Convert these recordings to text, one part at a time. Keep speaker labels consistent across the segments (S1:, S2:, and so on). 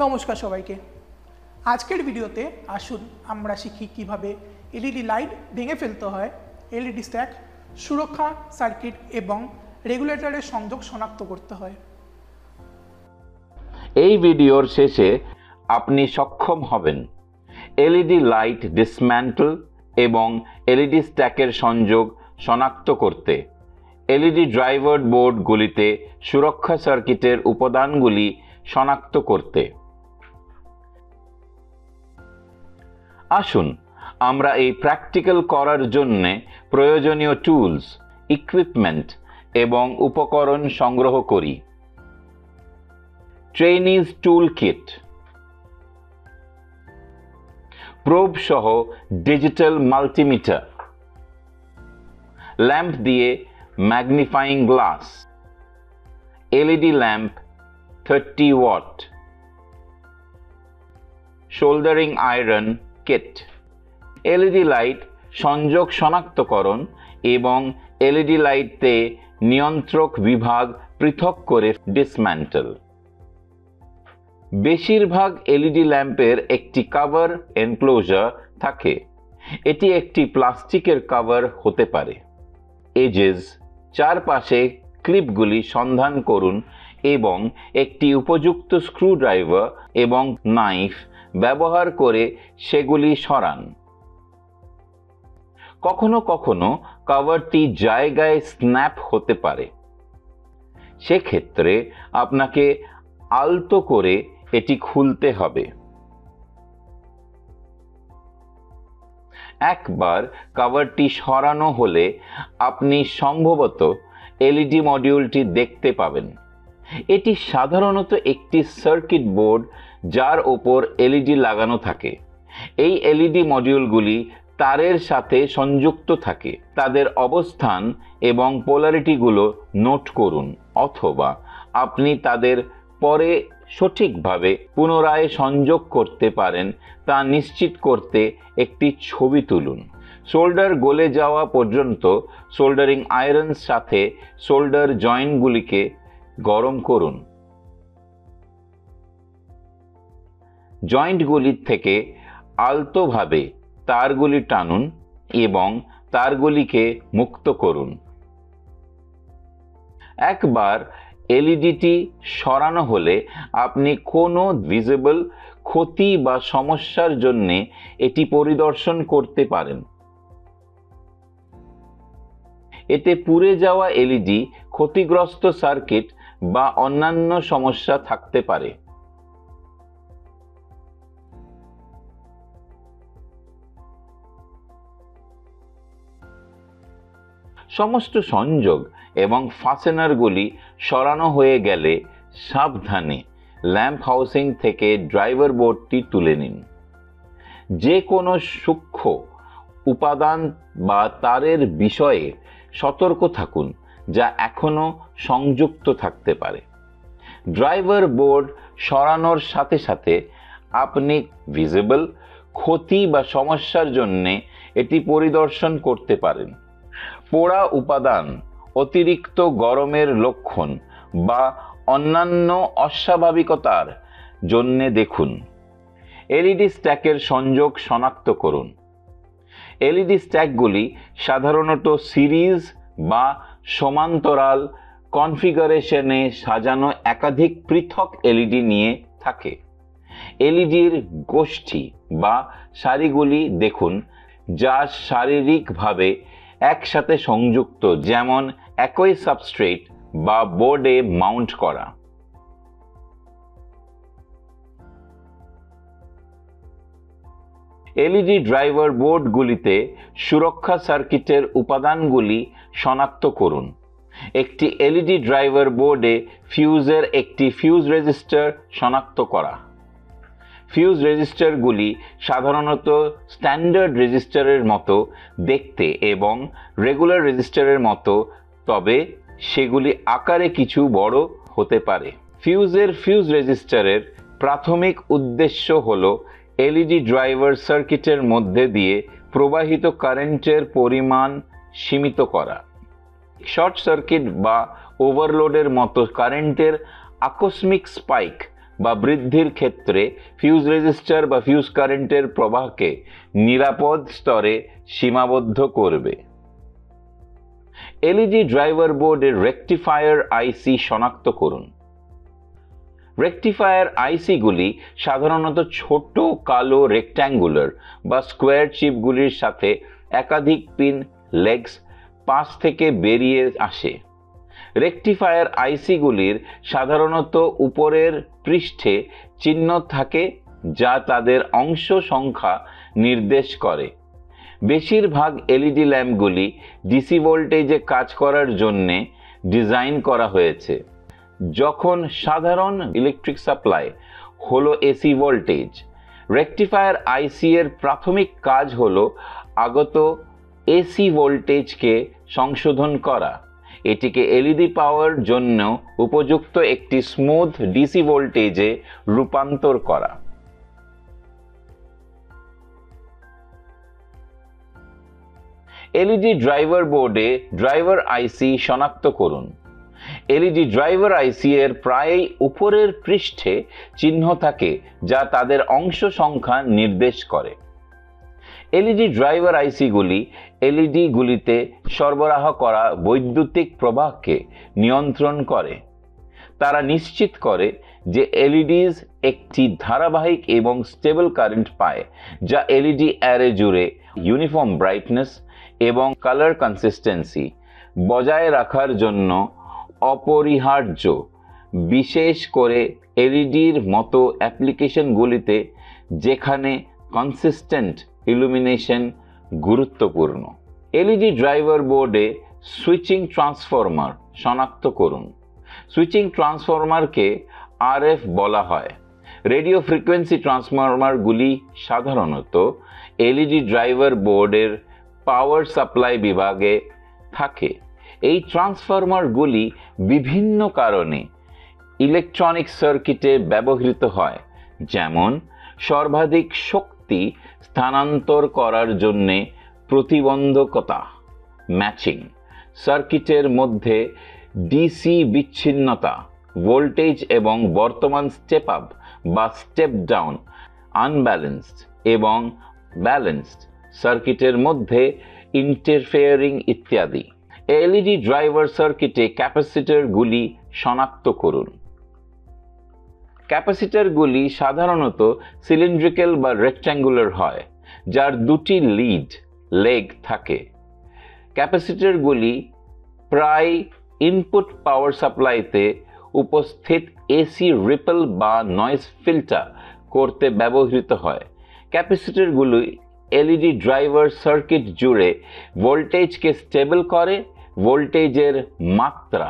S1: নমস্কার সবাইকে। আজকের ভিডিওতে আসুন আমরা শিখি কিভাবে এলইডি লাইট ভেঙে ফেলতে হয়, এলইডি স্ট্যাক, সুরক্ষা সার্কিট এবং রেগুলেটরের সংযোগ শনাক্ত করতে হয়।
S2: এই ভিডিওর শেষে আপনি সক্ষম হবেন এলইডি লাইট ডিসম্যান্টল এবং এলইডি স্ট্যাকের সংযোগ শনাক্ত করতে, এলইডি ড্রাইভার বোর্ডগুলিতে সুরক্ষা সার্কিটের উপাদানগুলি শনাক্ত করতে। আসুন আমরা এই প্র্যাকটিক্যাল করার জন্য প্রয়োজনীয় টুলস, ইকুইপমেন্ট এবং উপকরণ সংগ্রহ করি। ট্রেনিজ টুল কিট, প্রোব সহ ডিজিটাল মাল্টিমিটার, ল্যাম্প দিয়ে magnifying glass, LED lamp 30 watt, soldering iron kit, LED light সংযোগ শনাক্তকরণ এবং এলইডি লাইটতে নিয়ন্ত্রক বিভাগ পৃথক করে ডিসম্যান্টল। বেশিরভাগ এলইডি ল্যাম্পের একটি কভার এনক্লোজার থাকে। এটি একটি প্লাস্টিকের কভার হতে পারে। এজেস, চারপাশে ক্লিপগুলি সন্ধান করুন এবং একটি উপযুক্ত স্ক্রুড্রাইভার এবং নাইফ ব্যবহার করে সেগুলি সরান। কখনো কখনো কভারটি জায়গায় স্ন্যাপ হতে পারে। সেক্ষেত্রে আপনাকে আলতো করে এটি খুলতে হবে। একবার কভারটি সরানো হলে আপনি সম্ভবত এলইডি মডিউলটি দেখতে পাবেন। এটি সাধারণত একটি সার্কিট বোর্ড যার ওপর এলইডি লাগানো থাকে। এই এলইডি মডিউলগুলি তারের সাথে সংযুক্ত থাকে। তাদের অবস্থান এবং পোলারিটিগুলো নোট করুন, অথবা আপনি তাদের পরে সঠিকভাবে পুনরায় সংযোগ করতে পারেন তা নিশ্চিত করতে একটি ছবি তুলুন। সোল্ডার গলে যাওয়া পর্যন্ত সোল্ডারিং আয়রনের সাথে সোল্ডার জয়েন্টগুলিকে গরম করুন। জয়েন্টগুলির থেকে আলতোভাবে তারগুলি টানুন এবং তারগুলিকে মুক্ত করুন। একবার এলইডিটি সরানো হলে আপনি কোনো ভিজিবল ক্ষতি বা সমস্যার জন্য এটি পরিদর্শন করতে পারেন। এতে পুড়ে যাওয়া এলইডি, ক্ষতিগ্রস্ত সার্কিট বা অন্যান্য সমস্যা থাকতে পারে। সমস্ত সংযোগ এবং ফাস্টেনারগুলি সরানো হয়ে গেলে সাবধানে ল্যাম্প হাউসিং থেকে ড্রাইভার বোর্ডটি তুলে নিন। যে কোনো সূক্ষ্ম উপাদান বা তারের বিষয়ে সতর্ক থাকুন যা এখনো সংযুক্ত থাকতে পারে। ড্রাইভার বোর্ড সরানোর সাথে সাথে আপনি ভিজিবল ক্ষতি বা সমস্যার জন্য এটি পরিদর্শন করতে পারেন। পোড়া উপাদান, অতিরিক্ত গরমের লক্ষণ বা অন্যান্য অস্বাভাবিকতার জন্য দেখুন। এলইডি স্ট্যাকের সংযোগ শনাক্ত করুন। এলইডি স্ট্যাকগুলি সাধারণত সিরিজ বা সমান্তরাল কনফিগারেশনে সাজানো একাধিক পৃথক এলইডি নিয়ে থাকে। এলইডির গোষ্ঠী বা সারিগুলি দেখুন যা শারীরিকভাবে একসাথে সংযুক্ত, যেমন একই সাবস্ট্রেট বা বোর্ডে মাউন্ট করা। এলইডি ড্রাইভার বোর্ডগুলিতে সুরক্ষা সার্কিটের উপাদানগুলি শনাক্ত করুন। একটি এলইডি ড্রাইভার বোর্ডে ফিউজের একটি ফিউজ রেজিস্টার শনাক্ত করা। ফিউজ রেজিস্টারগুলি সাধারণত স্ট্যান্ডার্ড রেজিস্টারের মতো দেখতে এবং রেগুলার রেজিস্টারের মতো, তবে সেগুলি আকারে কিছু বড় হতে পারে। ফিউজ রেজিস্টারের প্রাথমিক উদ্দেশ্য হল এলইডি ড্রাইভার সার্কিটের মধ্যে দিয়ে প্রবাহিত কারেন্টের পরিমাণ সীমিত করা। শর্ট সার্কিট বা ওভারলোডের মতো কারেন্টের আকস্মিক স্পাইক বা বৃদ্ধির ক্ষেত্রে ফিউজ রেজিস্টার বা ফিউজ কারেন্টের প্রবাহকে নিরাপদ স্তরে সীমাবদ্ধ করবে। এলইডি ড্রাইভার বোর্ডের রেকটিফায়ার আইসি শনাক্ত করুন। রেকটিফায়ার আইসিগুলি সাধারণত ছোট কালো রেক্ট্যাঙ্গুলার বা স্কোয়ার চিপগুলির সাথে একাধিক পিন লেগস পাশ থেকে বেরিয়ে আসে। রেকটিফায়ার আইসিগুলির সাধারণত উপরের পৃষ্ঠে চিহ্ন থাকে যা তাদের অংশ সংখ্যা নির্দেশ করে। বেশিরভাগ এলইডি ল্যাম্পগুলি ডিসি ভোল্টেজে কাজ করার জন্য ডিজাইন করা হয়েছে, যখন সাধারণ ইলেকট্রিক সাপ্লাই হলো এসি ভোল্টেজ। রেকটিফায়ার আইসি এর প্রাথমিক কাজ হলো আগত এসি ভোল্টেজকে সংশোধন করা, এটিকে এলইডি পাওয়ার জন্য উপযুক্ত একটি স্মুথ ডিসি ভোল্টেজে রূপান্তর করা। এলইডি ড্রাইভার বোর্ডে ড্রাইভার আইসি শনাক্ত করুন। এলইডি ড্রাইভার আইসি এর প্রায়ই উপরের পৃষ্ঠে চিহ্ন থাকে যা তাদের অংশ সংখ্যা নির্দেশ করে। এলইডি ড্রাইভার আইসিগুলি এলইডি গুলিতে সরবরাহ করা বৈদ্যুতিক প্রবাহকে নিয়ন্ত্রণ করে। তারা নিশ্চিত করে যে এলইডিজ একটি ধারাবাহিক এবং স্টেবল কারেন্ট পায়, যা এলইডি অ্যারে জুড়ে ইউনিফর্ম ব্রাইটনেস এবং কালার কনসিস্টেন্সি বজায় রাখার জন্য অপরিহার্য, বিশেষ করে এলইডির মতো অ্যাপ্লিকেশনগুলিতে যেখানে কনসিস্টেন্ট ইলুমিনেশন গুরুত্বপূর্ণ। এলইডি ড্রাইভার বোর্ডে সুইচিং ট্রান্সফরমার শনাক্ত করুন। সুইচিং ট্রান্সফরমারকে আরএফ বলা হয়। রেডিও ফ্রিকোয়েন্সি ট্রান্সফরমারগুলি সাধারণত এলইডি ড্রাইভার বোর্ডের পাওয়ার সাপ্লাই বিভাগে থাকে। এই ট্রান্সফরমারগুলি বিভিন্ন কারণে ইলেকট্রনিক সার্কিটে ব্যবহৃত হয়, যেমন সর্বাধিক শক্তি স্থানান্তর করার জন্য প্রতিবন্ধকতা, ম্যাচিং, সার্কিটের মধ্যে ডিসি বিচ্ছিন্নতা, ভোল্টেজ এবং বর্তমান স্টেপ আপ বা স্টেপ ডাউন, আনব্যালেন্সড এবং ব্যালেন্সড সার্কিটের মধ্যে ইন্টারফেয়ারিং ইত্যাদি। এলইডি ড্রাইভার সার্কিটে ক্যাপাসিটরগুলি শনাক্ত করুন। ক্যাপাসিটরগুলি সাধারণত সিলিন্ড্রিক্যাল বা রেক্ট্যাঙ্গুলার হয়, যার দুটি লেগ থাকে। ক্যাপাসিটরগুলি প্রায় ইনপুট পাওয়ার সাপ্লাইতে উপস্থিত এসি রিপল বা নয়েজ ফিল্টার করতে ব্যবহৃত হয়। ক্যাপাসিটরগুলি এলইডি ড্রাইভার সার্কিট জুড়ে ভোল্টেজকে স্টেবল করে, ভোল্টেজের মাত্রা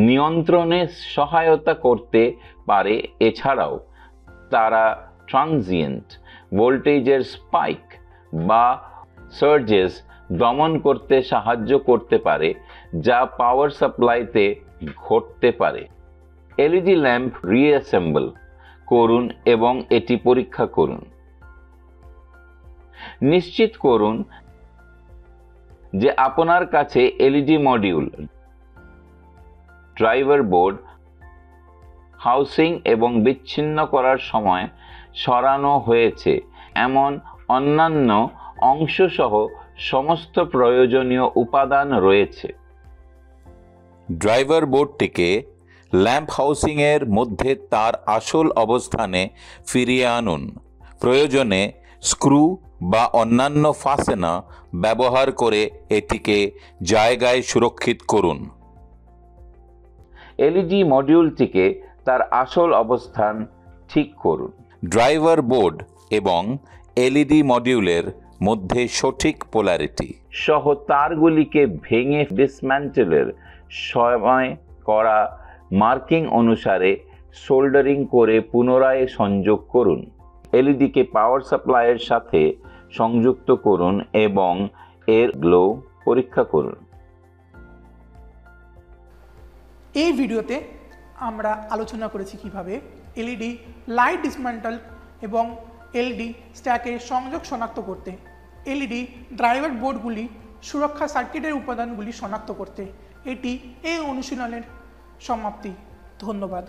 S2: নিয়ন্ত্রণে সহায়তা করতে পারে। এছাড়াও তারা ট্রানজিয়েন্ট ভোল্টেজের স্পাইক বা সার্জেস দমন করতে সাহায্য করতে পারে, যা পাওয়ার সাপ্লাইতে ঘটতে পারে। এলইডি ল্যাম্প রিঅ্যাসেম্বল করুন এবং এটি পরীক্ষা করুন। নিশ্চিত করুন যে আপনার কাছে LED module, driver board, housing এবং বিচ্ছিন্ন করার সময় সরানো হয়েছে এমন অন্যান্য অংশ সহ সমস্ত প্রয়োজনীয় উপাদান রয়েছে।
S3: ড্রাইভার বোর্ডটিকে ল্যাম্প হাউসিংয়ের মধ্যে তার আসল অবস্থানে ফিরিয়ে আনুন। প্রয়োজনে স্ক্রু বা অন্যান্য ফাসেনা ব্যবহার করে এটিকে জায়গায় সুরক্ষিত করুন।
S2: এলইডি মডিউলটিকে তার আসল অবস্থান ঠিক করুন।
S3: ড্রাইভার বোর্ড এবং এলইডি মডিউলের মধ্যে সঠিক পোলারিটি
S2: সহ তারগুলিকে ভেঙে ডিসম্যান্টেলের সময় করা মার্কিং অনুসারে সোল্ডারিং করে পুনরায় সংযোগ করুন। এলইডিকে পাওয়ার সাপ্লাইয়ের সাথে সংযুক্ত করুন এবং এর গ্লো পরীক্ষা করুন।
S1: এই ভিডিওতে আমরা আলোচনা করেছি কিভাবে এলইডি লাইট ডিসম্যান্টল এবং এলইডি স্ট্যাকের সংযোগ শনাক্ত করতে, এলইডি ড্রাইভার বোর্ডগুলি সুরক্ষা সার্কিটের উপাদানগুলি শনাক্ত করতে। এটি এই অনুশীলনের সমাপ্তি। ধন্যবাদ।